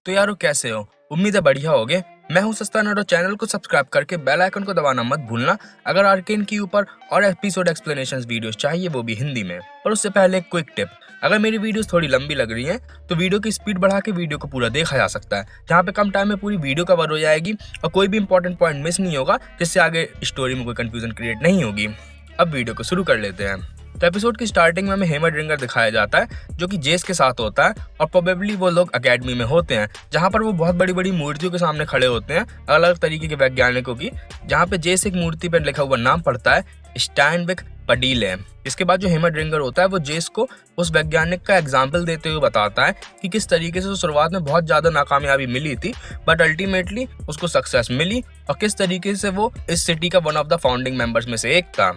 तो यारो कैसे हो? उम्मीद है बढ़िया होगे। मैं हूं सस्ता नरो। चैनल को सब्सक्राइब करके बेल आइकन को दबाना मत भूलना अगर आर्केन के ऊपर और एपिसोड एक्सप्लेनेशंस वीडियोस चाहिए, वो भी हिंदी में। और उससे पहले एक क्विक टिप, अगर मेरी वीडियोस थोड़ी लंबी लग रही हैं तो वीडियो की स्पीड बढ़ा के वीडियो को पूरा देखा जा सकता है, जहाँ पे कम टाइम में पूरी वीडियो कवर हो जाएगी और कोई भी इंपॉर्टेंट पॉइंट मिस नहीं होगा, जिससे आगे स्टोरी में कोई कंफ्यूजन क्रिएट नहीं होगी। अब वीडियो को शुरू कर लेते हैं। तो एपिसोड की स्टार्टिंग में हमें हेमरड्रिंगर दिखाया जाता है, जो कि जेस के साथ होता है और प्रोबेबली वो लोग एकेडमी में होते हैं, जहाँ पर वो बहुत बड़ी बड़ी मूर्तियों के सामने खड़े होते हैं, अलग अलग तरीके के वैज्ञानिकों की, जहाँ पे जेस एक मूर्ति पर लिखा हुआ नाम पढ़ता है स्टाइनबेक पडीले। इसके बाद जो हेमरड्रिंगर होता है वो जेस को उस वैज्ञानिक का एग्जाम्पल देते हुए बताता है कि किस तरीके से शुरुआत में बहुत ज़्यादा नाकामयाबी मिली थी, बट अल्टीमेटली उसको सक्सेस मिली, और किस तरीके से वो इस सिटी का one of the founding members में से एक था।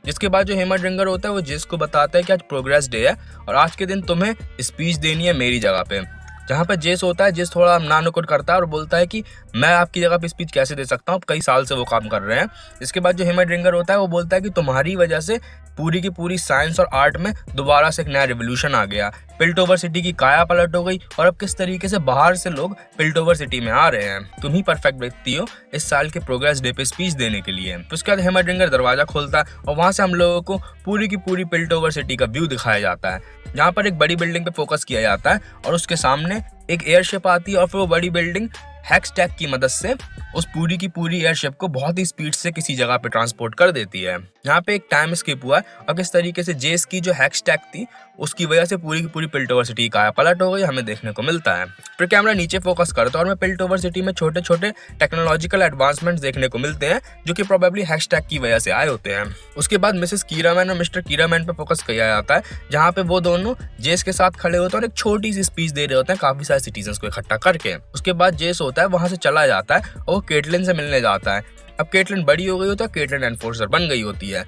जिसके बाद जो हेमरड्रिंगर होता है वो जेस को बताता है कि आज प्रोग्रेस डे है और आज के दिन तुम्हें स्पीच देनी है मेरी जगह पे। जहाँ पे जेस होता है, जेस थोड़ा नानुकुट करता है और बोलता है कि मैं आपकी जगह पे स्पीच कैसे दे सकता हूँ, कई साल से वो काम कर रहे हैं। इसके बाद जो हेमरड्रिंगर होता है वो बोलता है कि तुम्हारी वजह से पूरी की पूरी साइंस और आर्ट में दोबारा से एक नया रिवोल्यूशन आ गया, पिल्टोवर सिटी की काया पलट हो गई और अब किस तरीके से बाहर से लोग पिल्टोवर सिटी में आ रहे हैं। तुम ही परफेक्ट व्यक्ति हो इस साल के प्रोग्रेस डे पे स्पीच देने के लिए। तो उसके बाद हेमरड्रिंगर दरवाजा खोलता है और वहां से हम लोगों को पूरी की पूरी पिल्टोवर सिटी का व्यू दिखाया जाता है, जहाँ पर एक बड़ी बिल्डिंग पे फोकस किया जाता है और उसके सामने एक एयरशिप आती है और फिर वो बड़ी बिल्डिंग हैक्सटैक की मदद से उस पूरी की पूरी एयरशिप को बहुत ही स्पीड से किसी जगह पे ट्रांसपोर्ट कर देती है। यहाँ पे एक टाइम स्किप हुआ है और किस तरीके से जेस की जो हैक्सटैक थी उसकी वजह से पूरी की पूरी पिल्टोवर सिटी काया पलट हो गई हमें देखने को मिलता है। फिर कैमरा नीचे फोकस करता है और हमें पिल्टोवर सिटी में छोटे छोटे टेक्नोलॉजिकल एडवांसमेंट्स देखने को मिलते हैं, जो कि प्रोबेबली हैशटैग की वजह से आए होते हैं। उसके बाद मिसेस कीरामैन और मिस्टर कीरामैन पे फोकस किया जाता है, जहाँ पे वो दोनों जेस के साथ खड़े होते हैं और एक छोटी सी स्पीच दे रहे होते हैं काफी सारे सिटीजन्स को इकट्ठा करके। उसके बाद जेस होता है वहां से चला जाता है और वो केटलिन से मिलने जाता है। अब केटलिन बड़ी हो गई होती है, केटलिन एनफोर्सर बन गई होती है।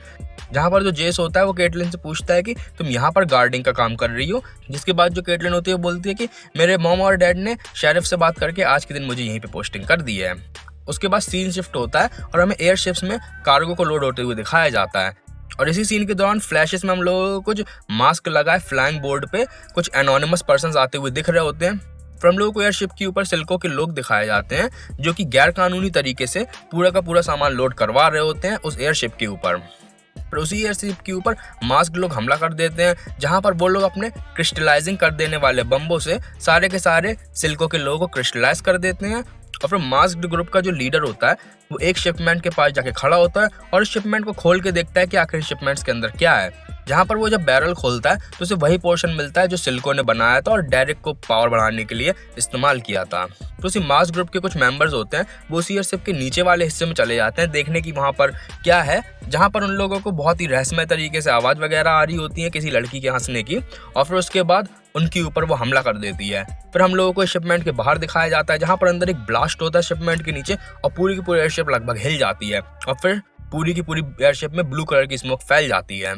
जहाँ पर जो जेस होता है वो केटलिन से पूछता है कि तुम यहाँ पर गार्डिंग का काम कर रही हो। जिसके बाद जो केटलिन होती है वो बोलती है कि मेरे मॉम और डैड ने शेरिफ से बात करके आज के दिन मुझे यहीं पे पोस्टिंग कर दी है। उसके बाद सीन शिफ्ट होता है और हमें एयरशिप्स में कार्गो को लोड होते हुए दिखाया जाता है। और इसी सीन के दौरान फ्लैशेस में हम लोगों को कुछ मास्क लगाए फ्लाइंग बोर्ड पे कुछ एनोनिमस पर्सन्स आते हुए दिख रहे होते हैं। फिर हम लोगों को एयरशिप के ऊपर सिल्को के लोग दिखाए जाते हैं, जो कि गैर कानूनी तरीके से पूरा का पूरा सामान लोड करवा रहे होते हैं उस एयरशिप के ऊपर। फिर उसी एयरशिप के ऊपर मास्क लोग हमला कर देते हैं, जहां पर वो लोग अपने क्रिस्टलाइजिंग कर देने वाले बम्बों से सारे के सारे सिल्को के लोगों को क्रिस्टलाइज कर देते हैं। और फिर मास्क्ड ग्रुप का जो लीडर होता है वो एक शिपमेंट के पास जाके खड़ा होता है और इस शिपमेंट को खोल के देखता है कि आखिर शिपमेंट्स के अंदर क्या है। जहाँ पर वो जब बैरल खोलता है तो उसे वही पोर्शन मिलता है जो सिल्को ने बनाया था और डायरेक्ट को पावर बढ़ाने के लिए इस्तेमाल किया था। तो उसी मास्क ग्रुप के कुछ मेंबर्स होते हैं, वो उसी एयरशिप के नीचे वाले हिस्से में चले जाते हैं देखने की वहाँ पर क्या है, जहाँ पर उन लोगों को बहुत ही रहस्यमय तरीके से आवाज़ वगैरह आ रही होती है किसी लड़की के हंसने की, और फिर उसके बाद उनके ऊपर वो हमला कर देती है। फिर हम लोगों को शिपमेंट के बाहर दिखाया जाता है, जहाँ पर अंदर एक ब्लास्ट होता है शिपमेंट के नीचे और पूरी की पूरी एयरशिप लगभग हिल जाती है और फिर पूरी की पूरी एयरशिप में ब्लू कलर की स्मोक फैल जाती है।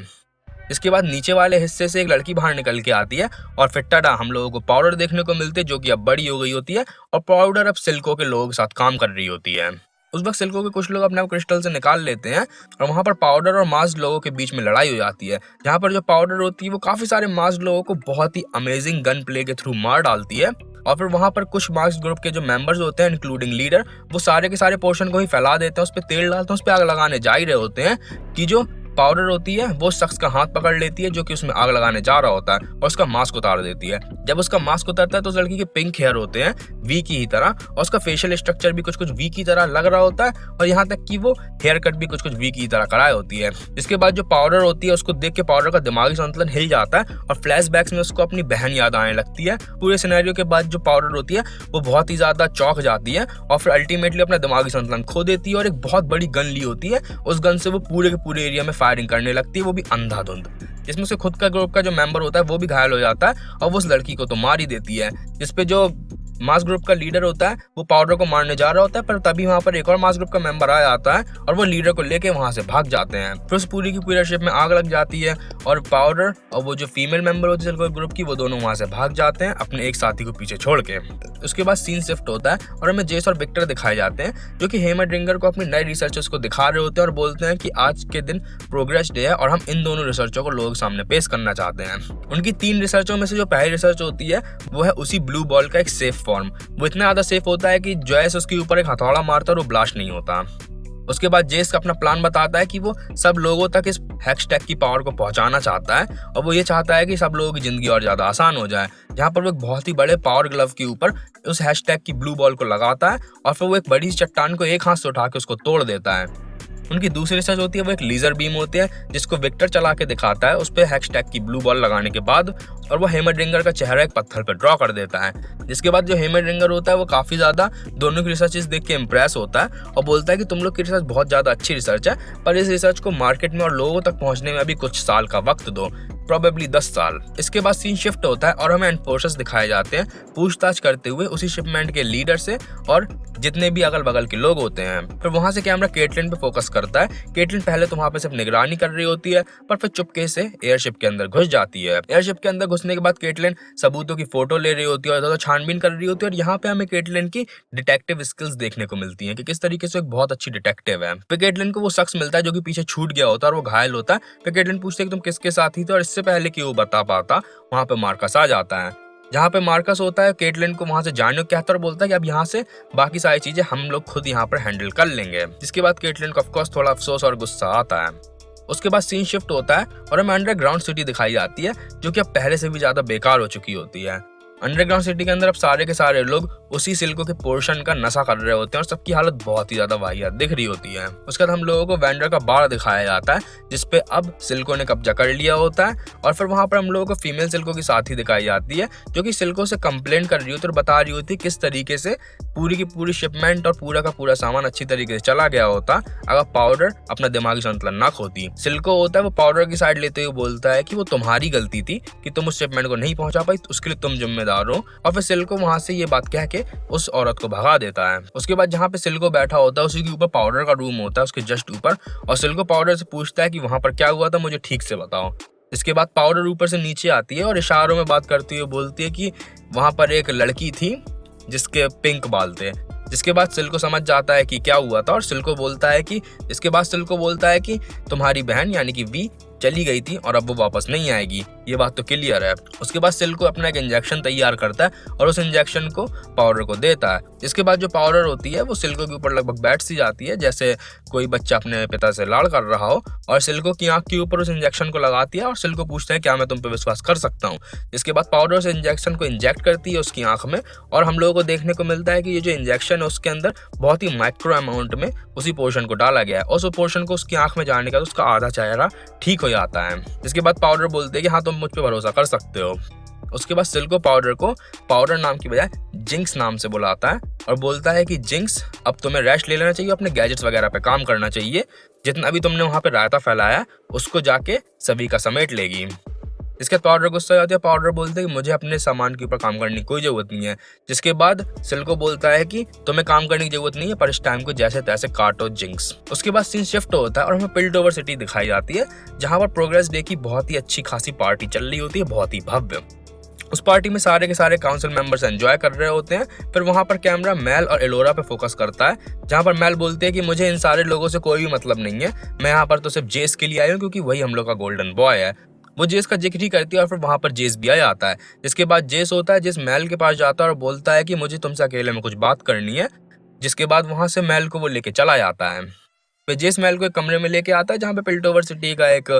इसके बाद नीचे वाले हिस्से से एक लड़की बाहर निकल के आती है और फिर टडा हम लोगों को पाउडर देखने को मिलते हैं, जो कि अब बड़ी हो गई होती है और पाउडर अब सिल्को के लोगों के साथ काम कर रही होती है। उस वक्त सिल्को के कुछ लोग अपने आप क्रिस्टल से निकाल लेते हैं और वहाँ पर पाउडर और मास्क लोगों के बीच में लड़ाई हो जाती है, जहाँ पर जो पाउडर होती है वो काफी सारे मास्क लोगों को बहुत ही अमेजिंग गन प्ले के थ्रू मार डालती है। और फिर वहाँ पर कुछ मास्क ग्रुप के जो मेंबर्स होते हैं इंक्लूडिंग लीडर, वो सारे के सारे पोर्शन को ही फैला देते हैं, उस पर तेल डालते हैं, उस पर आग लगाने जा ही रहे होते हैं कि जो पाउडर होती है वो शख्स का हाथ पकड़ लेती है जो कि उसमें आग लगाने जा रहा होता है और उसका मास्क उतार देती है। जब उसका मास्क उतरता है तो उस लड़की के पिंक हेयर होते हैं वी की ही तरह और उसका फेशियल स्ट्रक्चर भी कुछ कुछ वी की तरह लग रहा होता है और यहाँ तक कि वो हेयर कट भी कुछ कुछ वी की तरह कराई होती है। इसके बाद जो पाउडर होती है उसको देख के पाउडर का दिमागी संतुलन हिल जाता है और फ्लैशबैक्स में उसको अपनी बहन याद आने लगती है। पूरे सिनेरियो के बाद जो पाउडर होती है वो बहुत ही ज्यादा चौंक जाती है और फिर अल्टीमेटली अपना दिमागी संतुलन खो देती है और एक बहुत बड़ी गन ली होती है, उस गन से वो पूरे के पूरे एरिया में फायरिंग करने लगती है, वो भी अंधाधुंध। जिसमें से खुद का ग्रुप का जो मेंबर होता है वो भी घायल हो जाता है और वो उस लड़की को तो मार ही देती है। जिसपे जो मास ग्रुप का लीडर होता है वो पाउडर को मारने जा रहा होता है, पर तभी वहाँ पर एक और मास ग्रुप का मेंबर आ जाता है और वो लीडर को लेके वहाँ से भाग जाते हैं। फिर उस पूरी की पूरी शिप में आग लग जाती है और पाउडर और वो जो फीमेल मेंबर होती है ग्रुप की, वो दोनों वहाँ से भाग जाते हैं अपने एक साथी को पीछे छोड़ के। उसके बाद सीन शिफ्ट होता है और हमें जेस और विक्टर दिखाए जाते हैं, जो कि हेमरड्रिंगर को अपने नए रिसर्चर्स को दिखा रहे होते हैं और बोलते हैं कि आज के दिन प्रोग्रेस डे है और हम इन दोनों रिसर्चों को लोगों के सामने पेश करना चाहते हैं। उनकी 3 रिसर्चों में से जो पहली रिसर्च होती है वो है उसी ब्लू बॉल का एक सेफ फॉर्म। वो इतना ज़्यादा सेफ होता है कि जॉयस उसके ऊपर एक हथौड़ा मारता है और वो ब्लास्ट नहीं होता। उसके बाद जेस अपना प्लान बताता है कि वो सब लोगों तक इस हैशटैग की पावर को पहुंचाना चाहता है और वो ये चाहता है कि सब लोगों की जिंदगी और ज़्यादा आसान हो जाए। जहाँ पर वो एक बहुत ही बड़े पावर ग्लव के ऊपर उस हैशटैग की ब्लू बॉल को लगाता है और फिर वो एक बड़ी सी चट्टान को एक हाथ से उठा के उसको तोड़ देता है। उनकी दूसरी रिसर्च होती है वो एक लेजर बीम होती है जिसको विक्टर चला के दिखाता है उस पर हैशटैग की ब्लू बॉल लगाने के बाद, और वो हेमरडिंगर का चेहरा एक पत्थर पर ड्रॉ कर देता है। जिसके बाद जो हेमरडिंगर होता है वो काफ़ी ज़्यादा दोनों की रिसर्चेस देख के इम्प्रेस होता है और बोलता है कि तुम लोग की रिसर्च बहुत ज़्यादा अच्छी रिसर्च है, पर इस रिसर्च को मार्केट में और लोगों तक पहुँचने में अभी कुछ साल का वक्त दो, प्रोबेबली 10 साल। इसके बाद सीन शिफ्ट होता है और हमें एनफोर्सर्स दिखाए जाते हैं पूछताछ करते हुए उसी शिपमेंट के लीडर से और जितने भी अगल बगल के लोग होते हैं। फिर वहां से कैमरा केटलिन पे फोकस करता है। केटलिन पहले तो वहां पे सिर्फ निगरानी कर रही होती है, पर फिर चुपके से एयरशिप के अंदर घुस जाती है। एयरशिप के अंदर घुसने के बाद केटलिन सबूतों की फोटो ले रही होती है और छानबीन कर रही होती है और यहाँ पे हमें केटलिन की डिटेक्टिव स्किल्स देखने को मिलती है कि किस तरीके से एक बहुत अच्छी डिटेक्टिव है। फिर केटलिन को वो शख्स मिलता है जो कि पीछे छूट गया होता है और वो घायल होता है। फिर केटलिन पूछते है कि तुम किसके साथ ही थे, और इससे पहले कि वो बता पाता वहां पे मार्कस आ जाता है। जहाँ पे मार्कस होता है केटलिन को वहां से जाने को कहता है और बोलता है कि अब यहाँ से बाकी सारी चीजें हम लोग खुद यहाँ पर हैंडल कर लेंगे। जिसके बाद केटलिन को ऑफकोर्स थोड़ा अफसोस और गुस्सा आता है। उसके बाद सीन शिफ्ट होता है और हमें अंडरग्राउंड सिटी दिखाई जाती है जो कि अब पहले से भी ज्यादा बेकार हो चुकी होती है। अंडरग्राउंड सिटी के अंदर अब सारे के सारे लोग उसी सिल्को के पोर्शन का नशा कर रहे होते हैं और सबकी हालत बहुत ही ज्यादा वाहियात दिख रही होती है। उसके बाद हम लोगों को वेंडर का बार दिखाया जाता है जिसपे अब सिल्को ने कब्जा कर लिया होता है और फिर वहां पर हम लोगों को फीमेल सिल्को की साथी दिखाई जाती है जो कि सिल्को से कंप्लेंट कर रही होती है और बता रही होती है किस तरीके से पूरी की पूरी शिपमेंट और पूरा का पूरा सामान अच्छी तरीके से चला गया होता अगर पाउडर अपना दिमागी संतुलन ना खोती। सिल्को होता है वो पाउडर की साइड लेते हुए बोलता है कि वो तुम्हारी गलती थी कि तुम उस शिपमेंट को नहीं पहुंचा पाई, उसके लिए तुम जिम्मेदार हो, और फिर सिल्को वहां से ये बात कह के उस औरत को भगा देता है। उसके बाद जहाँ पे सिल्को बैठा होता है उसी के ऊपर पाउडर का रूम होता है उसके जस्ट ऊपर, और सिल्को पाउडर से पूछता है कि वहां पर क्या हुआ था, मुझे ठीक से बताओ। इसके बाद पाउडर ऊपर से नीचे आती है और इशारों में बात करती हुए बोलती है कि वहां पर एक लड़की थी जिसके पिंक बाल थे। जिसके बाद सिल्को समझ जाता है कि क्या हुआ था और सिल्को बोलता है कि तुम्हारी बहन यानी कि वी चली गई थी और अब वो वापस नहीं आएगी, ये बात तो क्लियर है। उसके बाद सिल्को अपना एक इंजेक्शन तैयार करता है और उस इंजेक्शन को पाउडर को देता है। जिसके बाद जो पाउडर होती है वो सिल्को के ऊपर लगभग बैठ सी जाती है जैसे कोई बच्चा अपने पिता से लाड़ कर रहा हो, और सिल्को की आंख के ऊपर उस इंजेक्शन को लगाती है और सिल्को पूछता है क्या मैं तुम पे विश्वास कर सकता हूँ। जिसके बाद पाउडर उस इंजेक्शन को इंजेक्ट करती है उसकी आंख में, और हम लोगों को देखने को मिलता है कि ये जो इंजेक्शन है उसके अंदर बहुत ही माइक्रो अमाउंट में उसी पोर्शन को डाला गया है और उस पोर्शन को उसकी आंख में जाने का तो उसका आधा चेहरा ठीक हो जाता है। जिसके बाद पाउडर बोलते हैं कि हाँ तुम मुझ पे भरोसा कर सकते हो। उसके बाद सिल्को पाउडर को पाउडर नाम की बजाय जिंक्स नाम से बुलाता है और बोलता है कि जिंक्स अब तुम्हें रेस्ट ले लेना चाहिए, अपने गैजेट्स वगैरह पे काम करना चाहिए, जितना भी तुमने वहां पे रायता फैलाया उसको जाके सभी का समेट लेगी। इसके बाद पाउडर गुस्सा हो जाती है। पाउडर बोलते हैं कि मुझे अपने सामान के ऊपर काम करने की कोई जरूरत नहीं है। जिसके बाद सिल्को बोलता है कि तुम्हें काम करने की जरूरत नहीं है, पर इस टाइम को जैसे तैसे काटो जिंक्स। उसके बाद सीन शिफ्ट होता है और हमें पिल्टोवर सिटी दिखाई जाती है जहां पर प्रोग्रेस डे की बहुत ही अच्छी खासी पार्टी चल रही होती है, बहुत ही भव्य। उस पार्टी में सारे के सारे काउंसिल मेंबर्स एंजॉय कर रहे होते हैं। फिर वहां पर कैमरा मेल और एलोरा पे फोकस करता है जहां पर मेल बोलते हैं कि मुझे इन सारे लोगों से कोई भी मतलब नहीं है, मैं यहाँ पर तो सिर्फ जेस के लिए आई हूँ क्योंकि वही हम लोग का गोल्डन बॉय है। वो जेस का जिक्र ही करती है और फिर वहां पर जेस भी आ जाता है। जिसके बाद जेस होता है, जेस मेल के पास जाता है और बोलता है कि मुझे तुमसे अकेले में कुछ बात करनी है। जिसके बाद वहां से मेल को वो लेके चला जाता है। फिर जेस मेल को एक कमरे में लेके आता है जहाँ पे पिल्टोवर सिटी का एक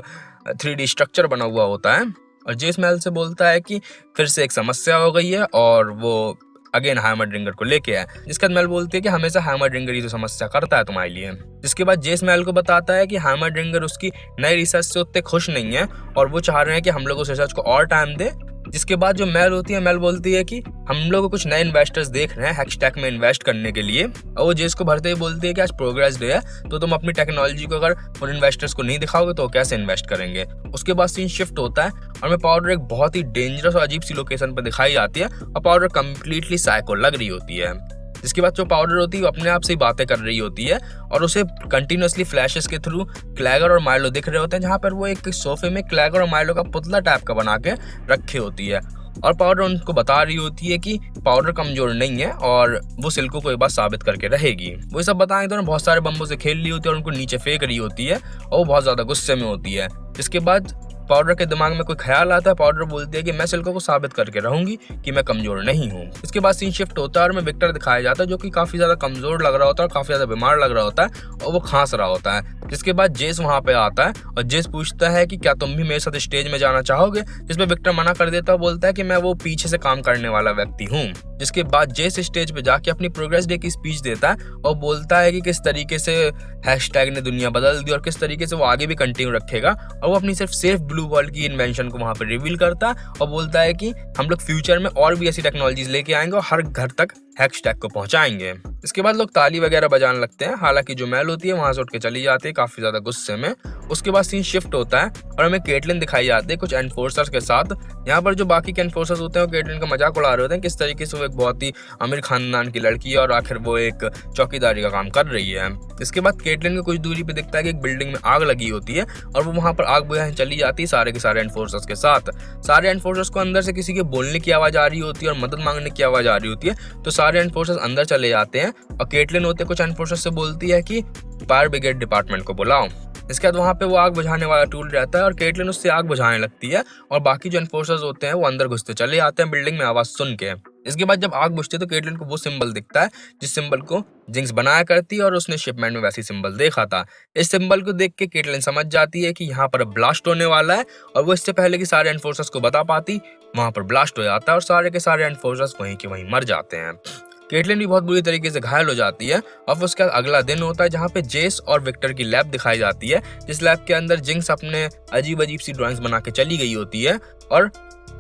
3D स्ट्रक्चर बना हुआ होता है, और जेस मेल से बोलता है कि फिर से एक समस्या हो गई है और वो अगेन हैमरडिंगर को लेके आए। जिसके बाद मेल बोलती है कि हमेशा हैमरडिंगर ही तो समस्या करता है तुम्हारे लिए। जिसके बाद जेस मेल को बताता है कि हैमरडिंगर उसकी नई रिसर्च से उतने खुश नहीं है और वो चाह रहे हैं कि हम लोग उस रिसर्च को और टाइम दे। जिसके बाद जो मेल होती है, मेल बोलती है कि हम लोग कुछ नए इन्वेस्टर्स देख रहे हैं हैशटैग में इन्वेस्ट करने के लिए, और वो जेस को भरते ही बोलती है कि आज प्रोग्रेस डे है तो तुम अपनी टेक्नोलॉजी को अगर उन इन्वेस्टर्स को नहीं दिखाओगे तो कैसे इन्वेस्ट करेंगे। उसके बाद सीन शिफ्ट होता है और हमें पाउडर एक बहुत ही डेंजरस और अजीब सी लोकेशन पर दिखाई जाती है और पाउडर कम्प्लीटली साइको लग रही होती है। जिसके बाद जो पाउडर होती है वो अपने आप से ही बातें कर रही होती है और उसे कंटिन्यूअसली फ्लैशेस के थ्रू क्लैगर और माइलो दिख रहे होते हैं, जहाँ पर वो एक सोफे में क्लैगर और माइलो का पुतला टाइप का बना के रखे होती है, और पाउडर उनको बता रही होती है कि पाउडर कमजोर नहीं है और वो सिल्को को एक बार साबित करके रहेगी। वो सब बताएं तो बहुत सारे बम्बों से खेल रही होती है और उनको नीचे फेंक रही होती है और वो बहुत ज्यादा गुस्से में होती है। इसके बाद पाउडर के दिमाग में कोई ख्याल आता है। पाउडर बोलती है कि मैं सिल्को को साबित करके रहूंगी कि मैं कमजोर नहीं हूँ। इसके बाद सीन शिफ्ट होता है और हमें विक्टर दिखाया जाता है जो कि काफी ज्यादा कमजोर लग रहा होता है और काफी ज्यादा बीमार लग रहा होता है और वो खांस रहा होता है। जिसके बाद जेस वहां पे आता है और जेस पूछता है कि क्या तुम भी मेरे साथ स्टेज में जाना चाहोगे, जिसमें विक्टर मना कर देता है, बोलता है कि मैं वो पीछे से काम करने वाला व्यक्ति हूँ। जिसके बाद जेस स्टेज पे जाके अपनी प्रोग्रेस डे की स्पीच देता है और बोलता है कि किस तरीके से हैशटैग ने दुनिया बदल दी और किस तरीके से वो आगे भी कंटिन्यू रखेगा। और वो अपनी सिर्फ सेफ ब्लू बॉल की इन्वेंशन को वहां पर रिवील करता है और बोलता है कि हम लोग फ्यूचर में और भी ऐसी टेक्नोलॉजीज लेके आएंगे और हर घर तक हैशटैग को पहुंचाएंगे। इसके बाद लोग ताली वगैरह बजाने लगते हैं। हालांकि जो मैल होती है वहां से उठ के चली जाती है काफी ज्यादा गुस्से में। उसके बाद सीन शिफ्ट होता है और हमें केटलिन दिखाई जाती है कुछ एनफोर्सर्स के साथ। यहाँ पर जो बाकी के एनफोर्सर्स होते हैं वो केटलिन का मजाक उड़ा रहे होते हैं, किस तरीके से वो एक बहुत ही अमीर खानदान की लड़की है और आखिर वो एक चौकीदारी का काम कर रही है। इसके बाद केटलिन को कुछ दूरी पे दिखता है कि एक बिल्डिंग में आग लगी होती है और वो वहां पर आग बुझाने चली जाती है सारे के सारे एनफोर्सर्स के साथ। सारे एनफोर्सर्स को अंदर से किसी के बोलने की आवाज आ रही होती है और मदद मांगने की आवाज आ रही होती है, तो सारे एनफोर्सर्स अंदर चले जाते हैं और केटलिन होते कुछ एनफोर्सर्स से बोलती है कि फायर ब्रिगेड डिपार्टमेंट को बुलाओ। इसके बाद वहां पे वो आग बुझाने वाला टूल रहता है और केटलिन उससे आग बुझाने लगती है और बाकी जो एनफोर्सर्स होते हैं वो अंदर घुसते चले आते हैं बिल्डिंग में आवाज सुन के। इसके बाद जब आग बुझती है तो केटलिन को वो सिंबल दिखता है जिस सिंबल को जिंक्स बनाया करती है और उसने शिपमेंट में वैसी सिंबल देखा था। इस सिंबल को देख के केटलिन समझ जाती है कि यहाँ पर ब्लास्ट होने वाला है और वो इससे पहले कि सारे एनफोर्सर्स को बता पाती वहां पर ब्लास्ट हो जाता है और सारे के सारे एनफोर्सर्स वहीं के वहीं मर जाते हैं। केटलिन भी बहुत बुरी तरीके से घायल हो जाती है और फिर उसके बाद अगला दिन होता है जहाँ पे जेस और विक्टर की लैब दिखाई जाती है, जिस लैब के अंदर जिंक्स अपने अजीब अजीब सी ड्राइंग्स बना के चली गई होती है और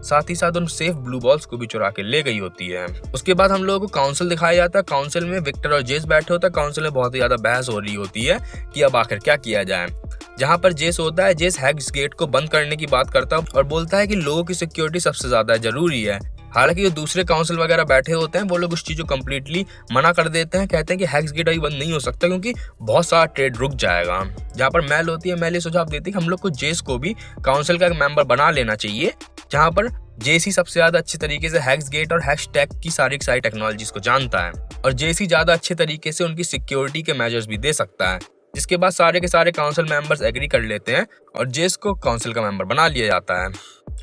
साथ ही साथ उन सेफ ब्लू बॉल्स को भी चुरा के ले गई होती है। उसके बाद हम लोगों को काउंसिल दिखाया जाता है। काउंसिल में विक्टर और जेस बैठे होता है। काउंसिल में बहुत ही ज्यादा बहस हो रही होती है कि अब आखिर क्या किया जाए। जहाँ पर जेस होता है, जेस हेक्स गेट को बंद करने की बात करता है और बोलता है कि लोगों की सिक्योरिटी सबसे ज्यादा जरूरी है। हालांकि जो दूसरे काउंसिल वगैरह बैठे होते हैं वो लोग उस चीज को कम्प्लीटली मना कर देते हैं, कहते हैं कि हेक्स गेट अभी बंद नहीं हो सकता क्योंकि बहुत सारा ट्रेड रुक जाएगा। जहाँ पर मैल होती है, मैल ये सुझाव देती है कि हम लोग को जेस को भी काउंसिल का एक मेंबर बना लेना चाहिए, जहाँ पर जेसी सबसे ज्यादा अच्छे तरीके से हैक्स गेट और हैशटैग की सारी टेक्नोलॉजीज को जानता है और जेसी ज्यादा अच्छे तरीके से उनकी सिक्योरिटी के मेजर्स भी दे सकता है। जिसके बाद सारे के सारे काउंसिल मेंबर्स एग्री कर लेते हैं और जेस को काउंसिल का मेंबर बना लिया जाता है।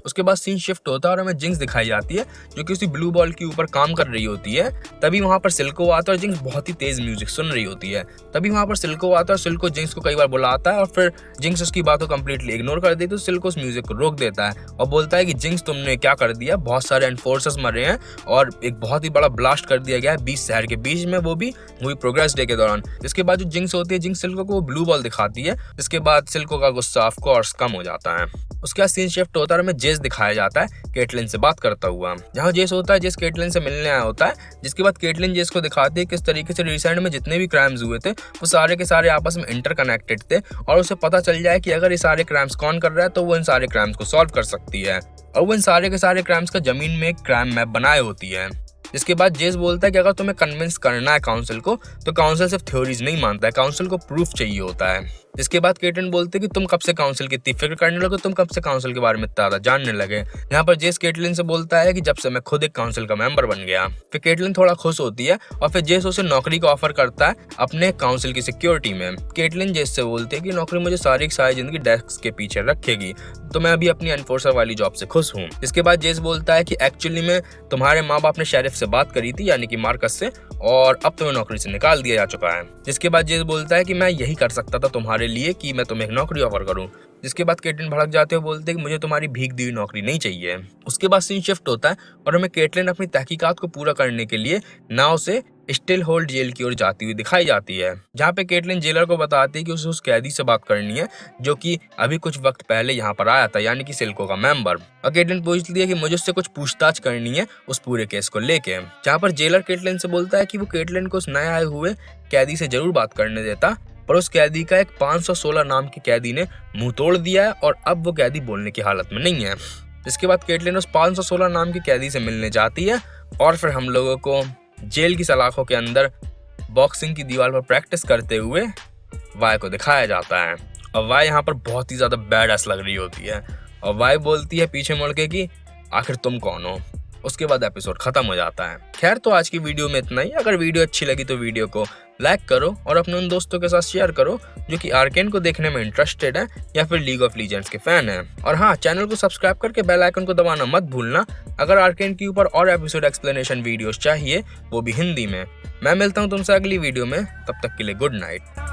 उसके बाद सीन शिफ्ट होता है और हमें जिंक्स दिखाई जाती है जो कि उसी ब्लू बॉल के ऊपर काम कर रही होती है। तभी वहां पर सिल्को आता है और जिंक्स बहुत ही तेज म्यूजिक सुन रही होती है। तभी वहां पर सिल्को आता है और सिल्को जिंक्स को कई बार बुलाता है और फिर जिंक्स उसकी बात को कंप्लीटली इग्नोर कर देती है। तो सिल्को उस म्यूजिक को रोक देता है और बोलता है कि जिंक्स तुमने क्या कर दिया, बहुत सारे एनफोर्सर्स मरे हैं और एक बहुत ही बड़ा ब्लास्ट कर दिया गया है 20 शहर के बीच में, वो भी हुई प्रोग्रेस डे के दौरान। इसके बाद जो जिंक्स होती है, जिंक्स सिल्को को वो ब्लू बॉल दिखाती है। इसके बाद सिल्को का गुस्सा ऑफ कोर्स कम हो जाता है। उसके बाद सीन शिफ्ट होता है और हमें जेस दिखाया जाता है केटलिन से बात करता हुआ। जहाँ जेस होता है, जेस केटलिन से मिलने आया होता है। जिसके बाद केटलिन जेस को दिखाती है किस तरीके से रिसेंट में जितने भी क्राइम्स हुए थे वो सारे के सारे आपस में इंटरकनेक्टेड थे और उसे पता चल जाए कि अगर ये सारे क्राइम्स कौन कर रहा है तो वो इन सारे क्राइम्स को सॉल्व कर सकती है और वो इन सारे के सारे क्राइम्स का जमीन में एक क्राइम मैप बनाए होती है। जिसके बाद जेस बोलता है कि अगर तुम्हें कन्विंस करना है काउंसिल को तो काउंसिल सिर्फ थ्योरीज नहीं मानता है, काउंसिल को प्रूफ चाहिए होता है। जिसके बाद केटलिन बोलते कि तुम कब से काउंसिल की इतनी फिक्र करने लगे, तुम कब से काउंसिल के बारे में इतना ज्यादा जानने लगे। यहाँ पर जेस केटलिन से बोलता है कि जब से मैं खुद एक काउंसिल का मेंबर बन गया। फिर केटलिन थोड़ा खुश होती है और फिर जेस उसे नौकरी का ऑफर करता है अपने काउंसिल की सिक्योरिटी में। केटलिन जेस से बोलती है कि नौकरी मुझे सारी जिंदगी डेस्क के पीछे रखेगी, तो मैं अभी अपनी एनफोर्सर वाली जॉब से खुश हूँ। इसके बाद जेस बोलता है कि एक्चुअली में तुम्हारे माँ बाप ने शेरिफ से बात करी थी, यानी कि मार्कस से, और अब तुम्हें नौकरी से निकाल दिया जा चुका है। जिसके बाद जेस बोलता है कि मैं यही कर सकता था तुम्हारे लिए कि मैं तुम्हें एक नौकरी ऑफर करूं। जिसके बाद केटलिन भड़क जाते हुए बोलते हैं कि मुझे तुम्हारी भीख दी हुई नौकरी नहीं चाहिए। उसके बाद सीन शिफ्ट होता है और हमें केटलिन अपनी तहकीकात को पूरा करने के लिए नाव से स्टिल होल्ड जेल की ओर जाती हुई दिखाई जाती है, जहाँ पे केटलिन जेलर को बताती है कि उसे उस कैदी से बात करनी है जो कि अभी कुछ वक्त पहले यहाँ पर आया था, यानी कि सिल्को का मेंबर। और केटलिन पूछती है कि मुझे उससे कुछ पूछताछ करनी है उस पूरे केस को लेके। जहाँ पर जेलर केटलिन से बोलता है कि वो केटलिन को उस नए आए हुए कैदी से जरूर बात करने देता, पर उस कैदी का एक 516 नाम के कैदी ने मुंह तोड़ दिया है और अब वो कैदी बोलने की हालत में नहीं है। इसके बाद केटलिन उस 516 नाम के कैदी से मिलने जाती है और फिर हम लोगों को जेल की सलाखों के अंदर बॉक्सिंग की दीवार पर प्रैक्टिस करते हुए वाई को दिखाया जाता है। और वाई यहाँ पर बहुत ही ज्यादा बैड एस लग रही होती है और वाई बोलती है पीछे मुड़ के कि आखिर तुम कौन हो। उसके बाद एपिसोड खत्म हो जाता है। खैर, तो आज की वीडियो में इतना ही। अगर वीडियो अच्छी लगी तो वीडियो को लाइक करो और अपने उन दोस्तों के साथ शेयर करो जो कि आर्केन को देखने में इंटरेस्टेड है या फिर लीग ऑफ लीजेंड्स के फैन है। और हाँ, चैनल को सब्सक्राइब करके बेल आइकन को दबाना मत भूलना अगर आर्केन के ऊपर और एपिसोड एक्सप्लेनेशन वीडियोस चाहिए, वो भी हिंदी में। मैं मिलता हूँ तुमसे अगली वीडियो में, तब तक के लिए गुड नाइट।